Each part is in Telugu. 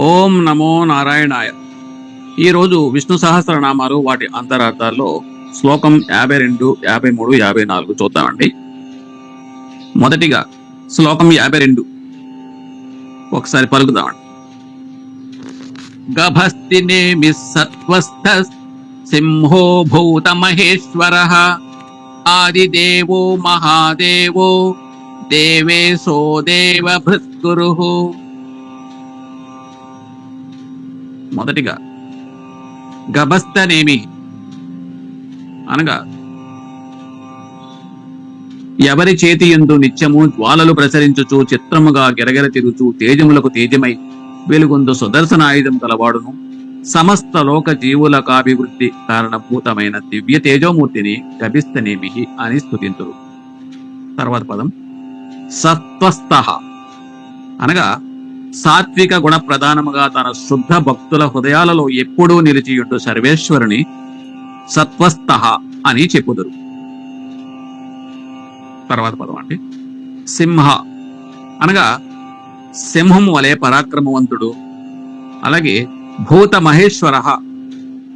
ఓం నమో నారాయణాయ. ఈరోజు విష్ణు సహస్రనామాలు వాటి అంతరార్థాల్లో శ్లోకం 52, 53, 54 చూద్దామండి. మొదటిగా శ్లోకం 52 ఒకసారి పలుకుదామండి. గభస్తి నేమి సత్వస్థ సింహో భూత మహేశ్వర ఆదిదేవో మహాదేవో దేవేశో దేవభృత్గురు. మొదటిగా గభస్తనేమి అనగా ఎవరి చేతి యందు నిత్యము జ్వాలలు ప్రసరించుచు చిత్రముగా గిరగిర తిరుగుచు తేజములకు తేజమై వెలుగొందు సుదర్శనాయుధం కలవాడును సమస్త లోక జీవులకాభివృద్ధి కారణభూతమైన దివ్య తేజోమూర్తిని గభిస్తనేమి అని స్తుతింతురు. తర్వాత పదం సత్వస్థ అనగా సాత్విక గుణ ప్రధానముగా తన శుద్ధ భక్తుల హృదయాలలో ఎప్పుడూ నిలిచియుండు సర్వేశ్వరుని సత్వస్థ అని చెప్పుదురు. తర్వాత పదం అండి సింహ అనగా సింహం వలె పరాక్రమవంతుడు. అలాగే భూత మహేశ్వర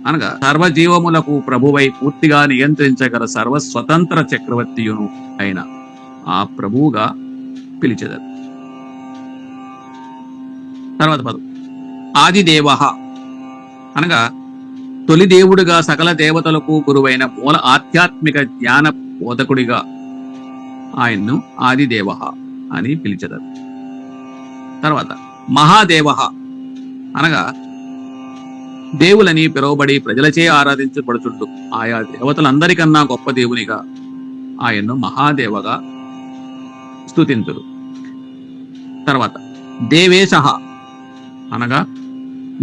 అనగా సర్వజీవములకు ప్రభువై పూర్తిగా నియంత్రించగల సర్వస్వతంత్ర చక్రవర్తియును అయిన ఆ ప్రభువుగా పిలిచెదరు. తర్వాత పదం ఆదిదేవ అనగా తొలి దేవుడుగా సకల దేవతలకు గురువైన మూల ఆధ్యాత్మిక జ్ఞాన బోధకుడిగా ఆయన్ను ఆదిదేవ అని పిలిచెదరు. తర్వాత మహాదేవ అనగా దేవులని పిలువబడి ప్రజలచే ఆరాధించబడుచుండు ఆయా దేవతలందరికన్నా గొప్ప దేవునిగా ఆయన్ను మహాదేవగా స్తుతింతురు. తర్వాత దేవేశ అనగా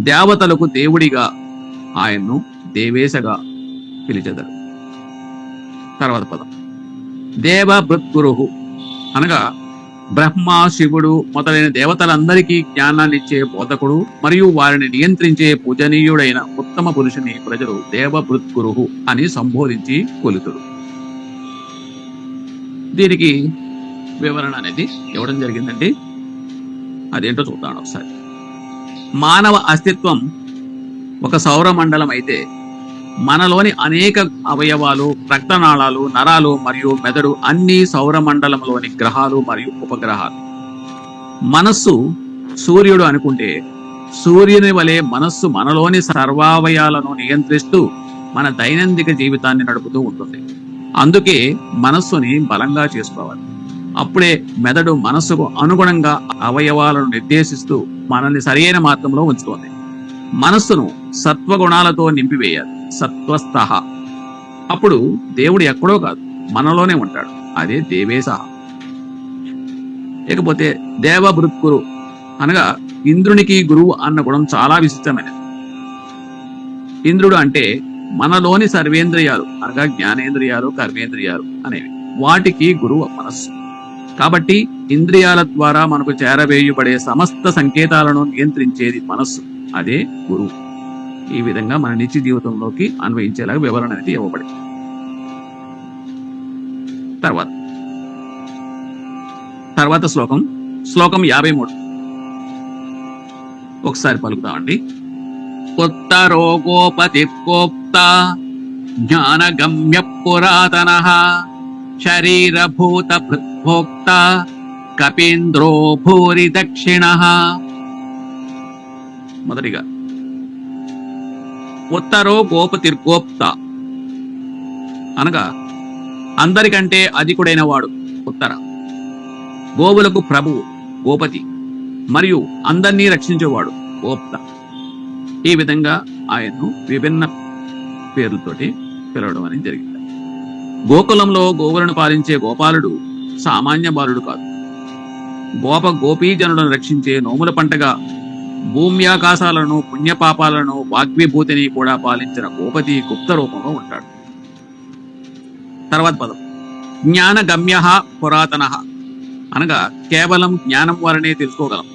దేవతలకు దేవుడిగా ఆయన్ను దేవేశగా పిలిచెదరు. తర్వాత పదం దేవభృత్గురు అనగా బ్రహ్మ శివుడు మొదలైన దేవతలందరికీ జ్ఞానాన్నిచ్చే బోధకుడు మరియు వారిని నియంత్రించే పూజనీయుడైన ఉత్తమ పురుషుని ప్రజలు దేవభృత్గురు అని సంబోధించి కొలుతురు. దీనికి వివరణ అనేది ఇవ్వడం జరిగిందండి. అదేంటో చూద్దాం ఒకసారి. మానవ అస్తిత్వం ఒక సౌరమండలం అయితే మనలోని అనేక అవయవాలు, రక్తనాళాలు, నరాలు మరియు మెదడు అన్ని సౌరమండలంలోని గ్రహాలు మరియు ఉపగ్రహాలు. మనస్సు సూర్యుడు అనుకుంటే సూర్యుని వలె మనస్సు మనలోని సర్వావయాలను నియంత్రిస్తూ మన దైనందిక జీవితాన్ని నడుపుతూ ఉంటుంది. అందుకే మనస్సుని బలంగా చేసుకోవాలి. అప్పుడే మెదడు మనస్సుకు అనుగుణంగా అవయవాలను నిర్దేశిస్తూ మనల్ని సరియైన మార్గంలో ఉంచుతోంది. మనస్సును సత్వగుణాలతో నింపివేయాలి, సత్వస్థ. అప్పుడు దేవుడు ఎక్కడో కాదు, మనలోనే ఉంటాడు. అదే దేవేశ. ఇకపోతే దేవభృత్గురు అనగా ఇంద్రునికి గురువు అన్న గుణం చాలా విశిష్టమైనది. ఇంద్రుడు అంటే మనలోని సర్వేంద్రియాలు అనగా జ్ఞానేంద్రియాలు, కర్మేంద్రియాలు అనేవి, వాటికి గురువు మనస్సు. కాబట్టి ఇంద్రియాల ద్వారా మనకు చేరవేయబడే సమస్త సంకేతాలను నియంత్రించేది మనస్సు, అదే గురువు. ఈ విధంగా మన నిత్య జీవితంలోకి అన్వయించేలాగా వివరణ అనేది ఇవ్వబడింది. తర్వాత శ్లోకం 53 ఒకసారి పలుకుతామండి. ఉత్తరో గోపతి కోప్త జ్ఞానగమ్య పురాతన శరీరభూత భృత్భోక్త కపీంద్రో భూరి దక్షిణ. మొదటిగా ఉత్తరో గోపతిర్గోప్త అనగా అందరికంటే అధికుడైన వాడు ఉత్తర. గోవులకు ప్రభువు గోపతి మరియు అందరినీ రక్షించేవాడు గోప్త. ఈ విధంగా ఆయన్ను విభిన్న పేర్లతోటి పిలవడం అనేది జరిగింది. గోకులంలో గోవులను పాలించే గోపాలుడు సామాన్య బాలుడు కాదు. గోపీజనులను రక్షించే నోముల పంటగా భూమ్యాకాశాలను, పుణ్యపాపాలను, వాగ్విభూతిని కూడా పాలించిన గోపతి గుప్త రూపంలో ఉంటాడు. తర్వాత పదం జ్ఞానగమ్య పురాతన అనగా కేవలం జ్ఞానం వలనే తెలుసుకోగలం.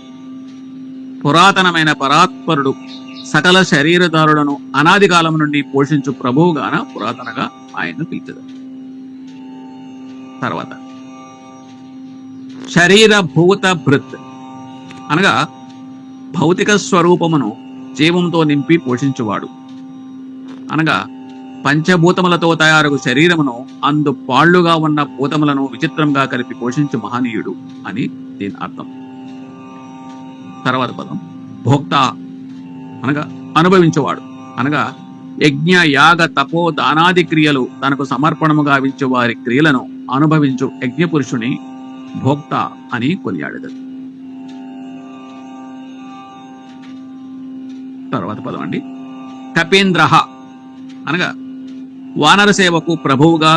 పురాతనమైన పరాత్పరుడు సకల శరీరదారులను అనాది కాలం నుండి పోషించు ప్రభువుగాన పురాతనగా ఆయన్ను పిలిచెదరు. తర్వాత శరీరభూత భృత్ అనగా భౌతిక స్వరూపమును జీవంతో నింపి పోషించువాడు. అనగా పంచభూతములతో తయారు శరీరమును అందు పాళ్లుగా ఉన్న భూతములను విచిత్రంగా కలిపి పోషించు మహనీయుడు అని దీని అర్థం. తర్వాత పదం భోక్త, అనగా అనుభవించేవాడు. అనగా యజ్ఞ యాగ తపో దానాది క్రియలు తనకు సమర్పణముగా వించు వారి క్రియలను అనుభవించు యజ్ఞ పురుషుని భోక్త అని కొనియాడేది. తర్వాత పదం అండి కపీంద్ర, అనగా వానర సేవకు ప్రభువుగా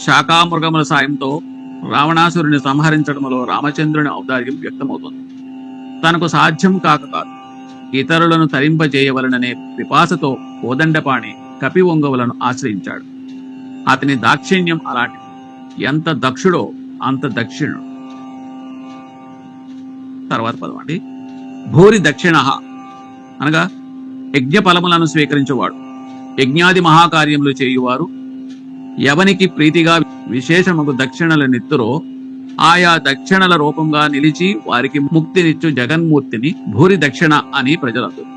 శాఖామృగముల సాయంతో రావణాసురుని సంహరించడంలో రామచంద్రుని ఔదార్యం వ్యక్తమవుతుంది. తనకు సాధ్యం కాక కాదు, ఇతరులను తరింపజేయవలననే పిపాసతో కోదండపాణి కపి ఒంగవులను ఆశ్రయించాడు. అతని దాక్షిణ్యం అలాంటిది. ఎంత దక్షుడో అంత దక్షిణుడు. తర్వాత పదం అండి భూరి దక్షిణ, అనగా యజ్ఞ ఫలములను స్వీకరించేవాడు. యజ్ఞాది మహాకార్యములు చేయువారు ఎవనికి ప్రీతిగా విశేషముకు దక్షిణల నిత్తురో ఆయా దక్షిణల రూపంగా నిలిచి వారికి ముక్తినిచ్చు జగన్మూర్తిని భూరి దక్షిణ అని ప్రజలందరూ.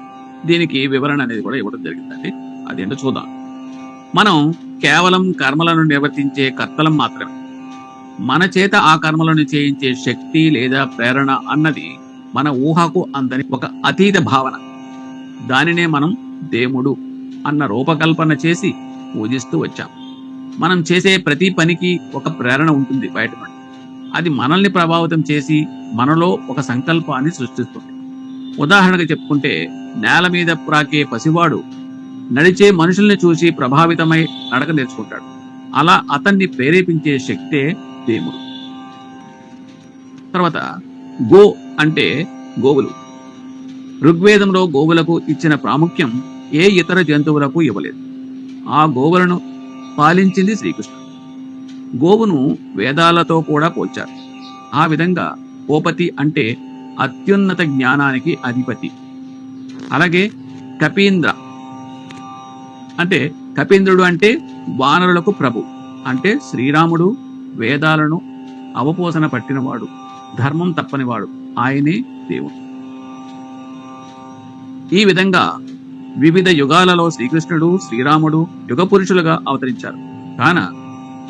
దీనికి వివరణ అనేది కూడా ఇవ్వడం జరిగిందండి. అదేంటో చూద్దాం. మనం కేవలం కర్మలను నిర్వర్తించే కర్తలం మాత్రమే. మన చేత ఆ కర్మలను చేయించే శక్తి లేదా ప్రేరణ అన్నది మన ఊహకు అందని ఒక అతీత భావన. దానినే మనం దేవుడు అన్న రూపకల్పన చేసి పూజిస్తూ వచ్చాం. మనం చేసే ప్రతి పనికి ఒక ప్రేరణ ఉంటుంది బయట నుండి. అది మనల్ని ప్రభావితం చేసి మనలో ఒక సంకల్పాన్ని సృష్టిస్తుంది. ఉదాహరణగా చెప్పుకుంటే నేల మీద ప్రాకే పసివాడు నడిచే మనుషుల్ని చూసి ప్రభావితమై నడక నేర్చుకుంటాడు. అలా అతన్ని ప్రేరేపించే శక్తే దేవుడు. తర్వాత గో అంటే గోవులు. ఋగ్వేదంలో గోవులకు ఇచ్చిన ప్రాముఖ్యం ఏ ఇతర జంతువులకు ఇవ్వలేదు. ఆ గోవులను పాలించింది శ్రీకృష్ణుడు. గోవును వేదాలతో కూడా పోల్చారు. ఆ విధంగా గోపతి అంటే అత్యున్నత జ్ఞానానికి అధిపతి. అలాగే కపీంద్ర అంటే కపీంద్రుడు అంటే వానరులకు ప్రభు. అంటే శ్రీరాముడు వేదాలను అవపోసన పట్టినవాడు, ధర్మం తప్పనివాడు. ఆయనే దేవుడు. ఈ విధంగా వివిధ యుగాలలో శ్రీకృష్ణుడు శ్రీరాముడు యుగ పురుషులుగా అవతరించారు. కాన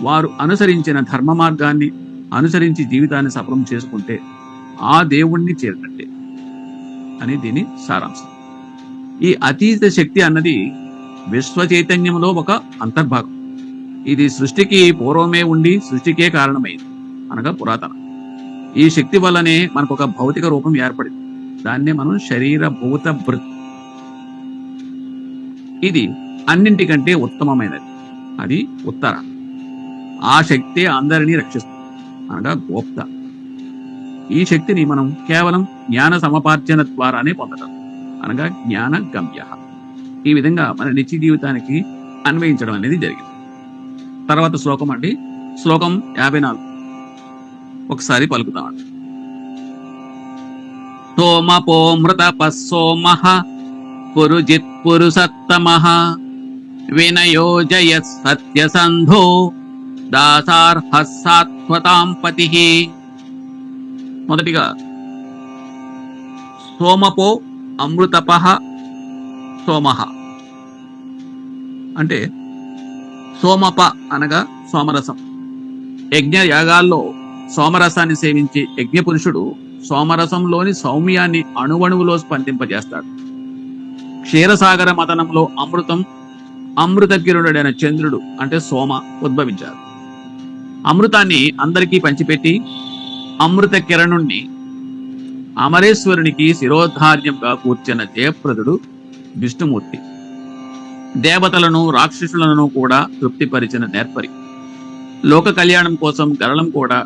వారు అనుసరించిన ధర్మ మార్గాన్ని అనుసరించి జీవితాన్ని సఫలం చేసుకుంటే ఆ దేవుణ్ణి చేరినట్టే అని దీని సారాంశం. ఈ అతీత శక్తి అన్నది విశ్వ చైతన్యంలో ఒక అంతర్భాగం. ఇది సృష్టికి పూర్వమే ఉండి సృష్టికే కారణమైంది, అనగా పురాతన. ఈ శక్తి వల్లనే మనకు ఒక భౌతిక రూపం ఏర్పడింది. దాన్నే మనం శరీర భూత భృత్. ఇది అన్నింటికంటే ఉత్తమమైనది. అది ఉత్తర. ఆ శక్తే అందరినీ రక్షిస్తుంది, అనగా గోప్త. ఈ శక్తిని మనం కేవలం జ్ఞాన సమపార్జన ద్వారానే పొందడం, అనగా జ్ఞాన గమ్య. ఈ విధంగా మన నిత్య జీవితానికి అన్వయించడం అనేది జరిగింది. తర్వాత శ్లోకం అండి, శ్లోకం 54. ఒకసారి పలుకుతామండి. సోమపోమృతపస్సోమః పురుజిత్ పురుషత్తమః వినయోజయ సత్యసంధో దాసార్హ సాత్వతాం పతిః. మొదటిగా సోమపో అమృతపః సోమః అంటే సోమప అనగా సోమరసం. యజ్ఞ యాగాల్లో సోమరసాన్ని సేవించే యజ్ఞపురుషుడు సోమరసంలోని సౌమ్యాన్ని అణువణువులో స్పందింపజేస్తాడు. క్షీరసాగర మదనంలో అమృత కిరణుడైన చంద్రుడు అంటే సోమ ఉద్భవించారు. అమృతాన్ని అందరికీ పంచిపెట్టి అమృత కిరణుణ్ణి అమరేశ్వరునికి శిరోధార్యంగా కూర్చిన జయప్రదుడు విష్ణుమూర్తి. దేవతలను రాక్షసులను కూడా తృప్తిపరిచిన నేర్పరి. లోక కళ్యాణం కోసం గరళం కూడా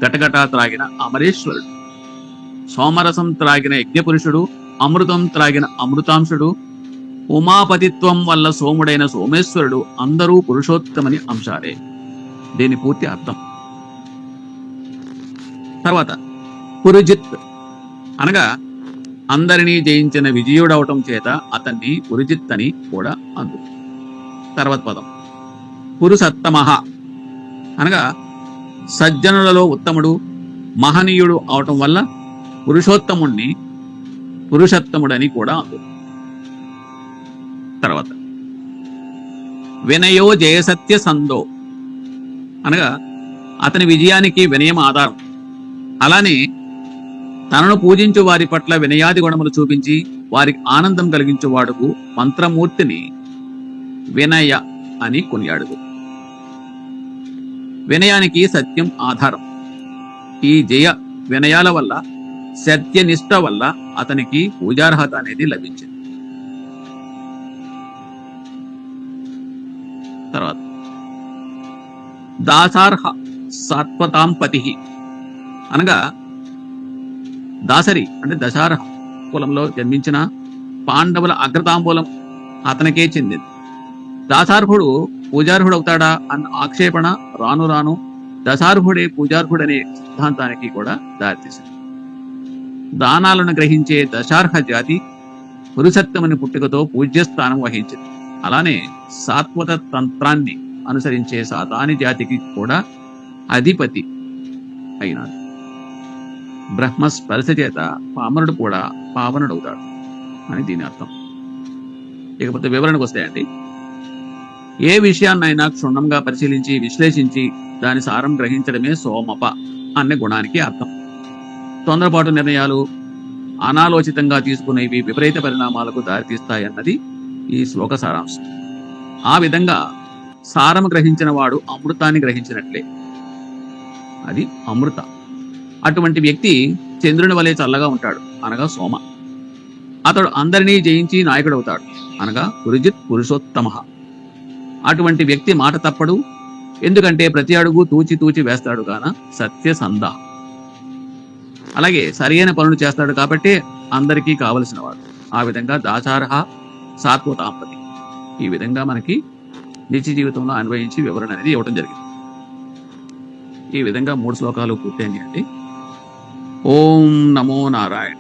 గటగటా త్రాగిన అమరేశ్వరుడు. సోమరసం త్రాగిన యజ్ఞపురుషుడు, అమృతం త్రాగిన అమృతాంశుడు, ఉమాపతిత్వం వల్ల సోముడైన సోమేశ్వరుడు అందరూ పురుషోత్తమని అంశాలే. దీని పూర్తి అర్థం. తర్వాత పురుజిత్ అనగా అందరినీ జయించిన విజయుడవటం చేత అతన్ని పురుజిత్ అని కూడా అందు. తర్వాత పదం పురుషత్తమః అనగా సజ్జనులలో ఉత్తముడు, మహనీయుడు అవటం వల్ల పురుషోత్తముణ్ణి పురుషోత్తముడని కూడా అందుతుంది. తర్వాత వినయో జయసత్య సందో అనగా అతని విజయానికి వినయం ఆధారం. అలానే తనను పూజించు వారి పట్ల వినయాది గుణములు చూపించి వారికి ఆనందం కలిగించు వాడుకు మంత్రమూర్తిని వినయ అని కొనియాడుదు. వినయానికి సత్యం ఆధారం. ఈ జయ వినయాల వల్ల, సత్యనిష్ట వల్ల అతనికి పూజార్హత అనేది లభించింది. తర్వాత దాసార్హ సాత్వతాంపతి అనగా దాసరి అంటే దశార్హ కులంలో జన్మించిన పాండవుల అగ్రతాంబూలం అతనికే చెందింది. దాసార్హుడు పూజార్హుడు అవుతాడా అన్న ఆక్షేపణ రాను రాను దశార్హుడే పూజార్హుడనే సిద్ధాంతానికి కూడా దారితీసింది. దానాలను గ్రహించే దశార్హ జాతి పురుషోత్తముని పుట్టుకతో పూజ్యస్థానం వహించింది. అలానే సాత్వత తంత్రాన్ని అనుసరించే సాతాని జాతికి కూడా అధిపతి అయినాడు. బ్రహ్మ స్పర్శ చేత పామనుడు కూడా పావనుడవుతాడు అని దీని అర్థం. ఇకపోతే వివరణకు వస్తాయండి. ఏ విషయాన్నైనా క్షుణ్ణంగా పరిశీలించి విశ్లేషించి దాని సారం గ్రహించడమే సోమప అనే గుణానికి అర్థం. తొందరపాటు నిర్ణయాలు, అనాలోచితంగా తీసుకునేవి విపరీత పరిణామాలకు దారితీస్తాయన్నది ఈ శ్లోక సారాంశం. ఆ విధంగా సారము గ్రహించిన వాడు అమృతాన్ని గ్రహించినట్లే. అది అమృత. అటువంటి వ్యక్తి చంద్రుని వలె చల్లగా ఉంటాడు, అనగా సోమ. అతడు అందరినీ జయించి నాయకుడవుతాడు, అనగా పురుజిత్ పురుషోత్తమ. అటువంటి వ్యక్తి మాట తప్పడు, ఎందుకంటే ప్రతి అడుగు తూచి తూచి వేస్తాడు కాన సత్యసంధ. అలాగే సరైన పనులు చేస్తాడు కాబట్టి అందరికీ కావలసిన వాడు. ఆ విధంగా దాచారహ సాత్వతాంపతి. ఈ విధంగా మనకి నిత్య జీవితంలో అన్వయించి వివరణ అనేది ఇవ్వడం జరిగింది. ఈ విధంగా 3 శ్లోకాలు పూర్తయింది అండి. ఓం నమో నారాయణ.